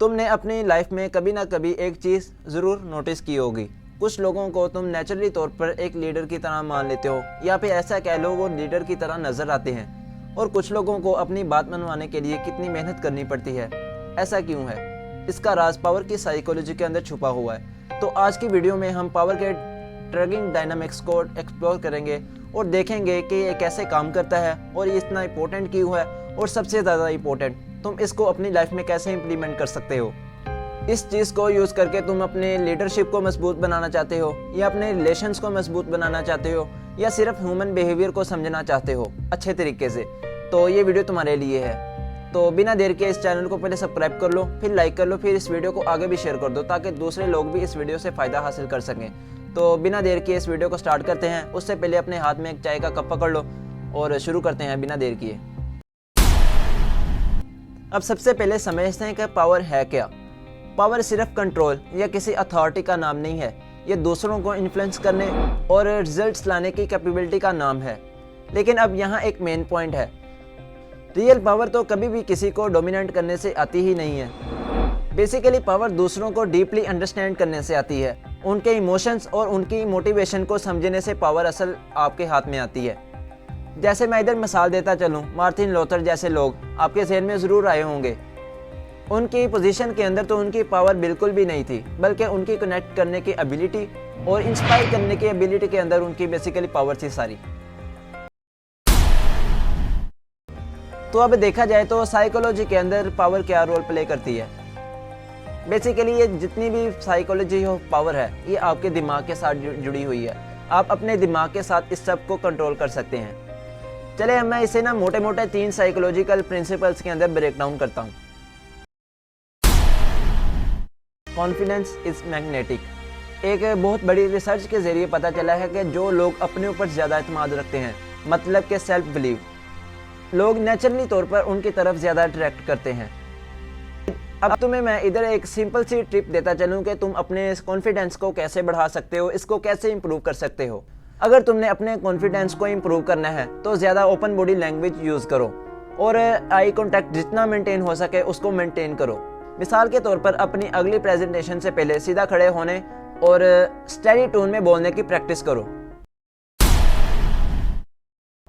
तुमने अपनी लाइफ में कभी ना कभी एक चीज़ ज़रूर नोटिस की होगी। कुछ लोगों को तुम नेचुरली तौर पर एक लीडर की तरह मान लेते हो, या फिर ऐसा कह लो वो लीडर की तरह नज़र आते हैं। और कुछ लोगों को अपनी बात मनवाने के लिए कितनी मेहनत करनी पड़ती है। ऐसा क्यों है? इसका राज पावर की साइकोलॉजी के अंदर छुपा हुआ है। तो आज की वीडियो में हम पावर के ट्रिगरिंग डायनामिक्स को एक्सप्लोर करेंगे और देखेंगे कि ये कैसे काम करता है और ये इतना इंपॉर्टेंट क्यों है, और सबसे ज़्यादा इंपॉर्टेंट तुम इसको अपनी लाइफ में कैसे इंप्लीमेंट कर सकते हो। इस चीज़ को यूज़ करके तुम अपने लीडरशिप को मजबूत बनाना चाहते हो, या अपने रिलेशंस को मजबूत बनाना चाहते हो, या सिर्फ ह्यूमन बिहेवियर को समझना चाहते हो अच्छे तरीके से, तो ये वीडियो तुम्हारे लिए है। तो बिना देर के इस चैनल को पहले सब्सक्राइब कर लो, फिर लाइक कर लो, फिर इस वीडियो को आगे भी शेयर कर दो ताकि दूसरे लोग भी इस वीडियो से फ़ायदा हासिल कर सकें। तो बिना देर के इस वीडियो को स्टार्ट करते हैं। उससे पहले अपने हाथ में एक चाय का कप पकड़ लो और शुरू करते हैं बिना देर किए। अब सबसे पहले समझते हैं कि पावर है क्या। पावर सिर्फ कंट्रोल या किसी अथॉरिटी का नाम नहीं है, ये दूसरों को इन्फ्लुएंस करने और रिजल्ट्स लाने की कैपेबिलिटी का नाम है। लेकिन अब यहाँ एक मेन पॉइंट है, रियल पावर तो कभी भी किसी को डोमिनेट करने से आती ही नहीं है। बेसिकली पावर दूसरों को डीपली अंडरस्टैंड करने से आती है। उनके इमोशंस और उनकी मोटिवेशन को समझने से पावर असल आपके हाथ में आती है। जैसे मैं इधर मिसाल देता चलूँ, मार्टिन लूथर जैसे लोग आपके जहन में ज़रूर आए होंगे। उनकी पोजीशन के अंदर तो उनकी पावर बिल्कुल भी नहीं थी, बल्कि उनकी कनेक्ट करने की एबिलिटी और इंस्पायर करने की एबिलिटी के अंदर उनकी बेसिकली पावर थी सारी। तो अब देखा जाए तो साइकोलॉजी के अंदर पावर क्या रोल प्ले करती है। बेसिकली ये जितनी भी साइकोलॉजी हो पावर है, ये आपके दिमाग के साथ जुड़ी हुई है। आप अपने दिमाग के साथ इस सब को कंट्रोल कर सकते हैं। चले मैं इसे ना मोटे मोटे 3 साइकोलॉजिकल प्रिंसिपल्स के अंदर ब्रेक डाउन करता हूँ। Confidence is magnetic. एक बहुत बड़ी रिसर्च के जरिए पता चला है कि जो लोग अपने ऊपर ज़्यादा एतमाद रखते हैं, मतलब के सेल्फ बिलीव, लोग नेचुरली तौर पर उनकी तरफ ज़्यादा अट्रैक्ट करते हैं। अब तुम्हें मैं इधर एक सिंपल सी टिप देता चलूँ कि तुम अपने कॉन्फिडेंस को कैसे बढ़ा सकते हो, इसको कैसे इंप्रूव कर सकते हो। अगर तुमने अपने कॉन्फिडेंस को इंप्रूव करना है तो ज़्यादा ओपन बॉडी लैंग्वेज यूज़ करो और आई कॉन्टैक्ट जितना मेंटेन हो सके उसको मेंटेन करो। मिसाल के तौर पर अपनी अगली प्रेजेंटेशन से पहले सीधा खड़े होने और स्टेडी टोन में बोलने की प्रैक्टिस करो।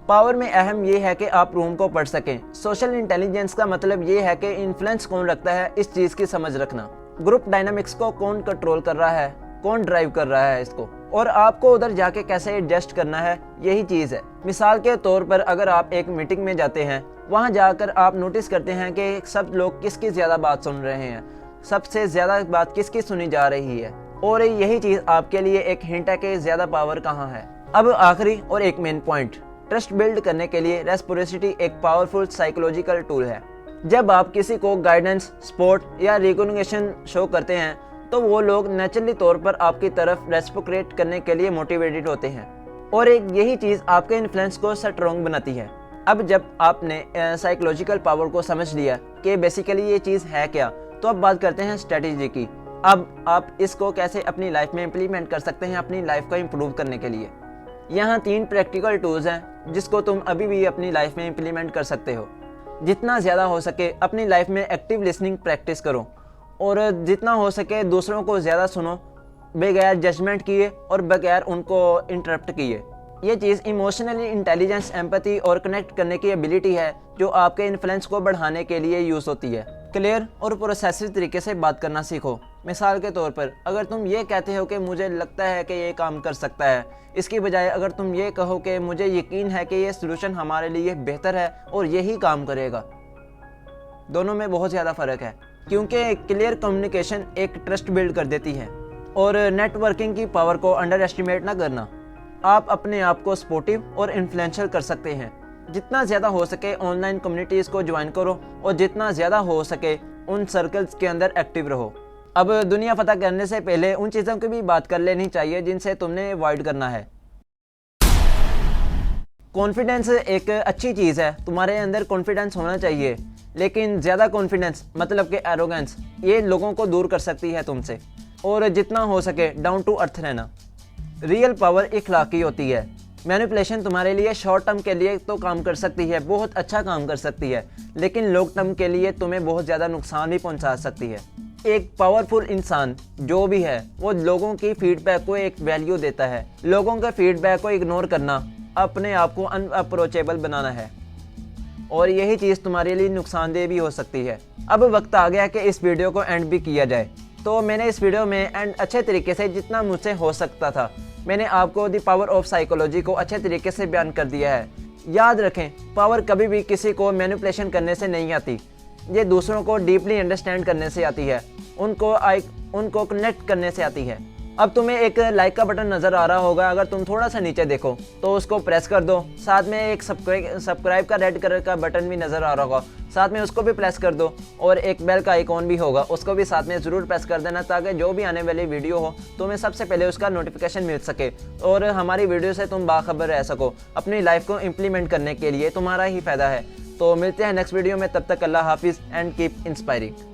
पावर में अहम ये है कि आप रूम को पढ़ सकें। सोशल इंटेलिजेंस का मतलब ये है कि इन्फ्लुएंस कौन रखता है, इस चीज़ की समझ रखना। ग्रुप डायनामिक्स को कौन कंट्रोल कर रहा है, कौन ड्राइव कर रहा है इसको, और आपको उधर जाके कैसे एडजस्ट करना है, यही चीज़ है। मिसाल के तौर पर अगर आप एक मीटिंग में जाते हैं, वहाँ जाकर आप नोटिस करते हैं कि सब लोग किसकी ज़्यादा बात सुन रहे हैं, सबसे ज़्यादा बात किसकी सुनी जा रही है, और यही चीज़ आपके लिए एक हिंट है कि ज़्यादा पावर कहाँ है। अब आखिरी और एक मेन पॉइंट, ट्रस्ट बिल्ड करने के लिए रेस्पोसिटी एक पावरफुल साइकोलॉजिकल टूल है। जब आप किसी को गाइडेंस, सपोर्ट या रिकॉग्निशन शो करते हैं तो वो लोग नेचुरली तौर पर आपकी तरफ रेस्पोक्रेट करने के लिए मोटिवेटेड होते हैं, और एक यही चीज़ आपके इन्फ्लुएंस को स्ट्रॉन्ग बनाती है। अब जब आपने साइकोलॉजिकल पावर को समझ लिया कि बेसिकली ये चीज़ है क्या, तो अब बात करते हैं स्ट्रेटेजी की। अब आप इसको कैसे अपनी लाइफ में इम्प्लीमेंट कर सकते हैं अपनी लाइफ को इम्प्रूव करने के लिए। यहाँ 3 प्रैक्टिकल टूल्स हैं जिसको तुम अभी भी अपनी लाइफ में इम्प्लीमेंट कर सकते हो। जितना ज़्यादा हो सके अपनी लाइफ में एक्टिव लिसनिंग प्रैक्टिस करो, और जितना हो सके दूसरों को ज़्यादा सुनो, बगैर जजमेंट किए और बगैर उनको इंटरप्ट किए। ये चीज़ इमोशनली इंटेलिजेंस, एम्पैथी और कनेक्ट करने की एबिलिटी है जो आपके इन्फ्लुएंस को बढ़ाने के लिए यूज़ होती है। क्लियर और प्रोसेसिव तरीके से बात करना सीखो। मिसाल के तौर पर अगर तुम ये कहते हो कि मुझे लगता है कि ये काम कर सकता है, इसकी बजाय अगर तुम ये कहो कि मुझे यकीन है कि ये सलूशन हमारे लिए बेहतर है और यही काम करेगा, दोनों में बहुत ज़्यादा फ़र्क है। क्योंकि क्लियर कम्युनिकेशन एक ट्रस्ट बिल्ड कर देती है। और नेटवर्किंग की पावर को अंडर एस्टिमेट ना करना। आप अपने आप को सपोर्टिव और इन्फ्लुएंशियल कर सकते हैं। जितना ज़्यादा हो सके ऑनलाइन कम्युनिटीज़ को ज्वाइन करो, और जितना ज़्यादा हो सके उन सर्कल्स के अंदर एक्टिव रहो। अब दुनिया फतह करने से पहले उन चीज़ों की भी बात कर लेनी चाहिए जिनसे तुमने अवॉइड करना है। कॉन्फिडेंस एक अच्छी चीज़ है, तुम्हारे अंदर कॉन्फिडेंस होना चाहिए, लेकिन ज़्यादा कॉन्फिडेंस मतलब कि एरोगेंस, ये लोगों को दूर कर सकती है तुमसे। और जितना हो सके डाउन टू अर्थ रहना। रियल पावर इखलाकी होती है। मैनिपुलेशन तुम्हारे लिए शॉर्ट टर्म के लिए तो काम कर सकती है, बहुत अच्छा काम कर सकती है, लेकिन लॉन्ग टर्म के लिए तुम्हें बहुत ज़्यादा नुकसान भी पहुंचा सकती है। एक पावरफुल इंसान जो भी है वो लोगों की फीडबैक को एक वैल्यू देता है। लोगों के फीडबैक को इग्नोर करना अपने आप को अनअप्रोचेबल बनाना है, और यही चीज़ तुम्हारे लिए नुकसानदेह भी हो सकती है। अब वक्त आ गया कि इस वीडियो को एंड भी किया जाए, तो मैंने इस वीडियो में एंड अच्छे तरीके से जितना मुझसे हो सकता था मैंने आपको द पावर ऑफ साइकोलॉजी को अच्छे तरीके से बयान कर दिया है। याद रखें, पावर कभी भी किसी को मैनिपुलेशन करने से नहीं आती, ये दूसरों को डीपली अंडरस्टैंड करने से आती है, उनको कनेक्ट करने से आती है। अब तुम्हें एक लाइक का बटन नज़र आ रहा होगा, अगर तुम थोड़ा सा नीचे देखो तो उसको प्रेस कर दो। साथ में एक सब्सक्राइब का रेड कलर का बटन भी नज़र आ रहा होगा, साथ में उसको भी प्रेस कर दो, और एक बेल का आइकॉन भी होगा, उसको भी साथ में ज़रूर प्रेस कर देना, ताकि जो भी आने वाली वीडियो हो तुम्हें सबसे पहले उसका नोटिफिकेशन मिल सके और हमारी वीडियो से तुम बाखबर रह सको। अपनी लाइफ को इम्प्लीमेंट करने के लिए तुम्हारा ही फ़ायदा है। तो मिलते हैं नेक्स्ट वीडियो में, तब तक अल्लाह हाफिज़ एंड कीप इंस्पायरिंग।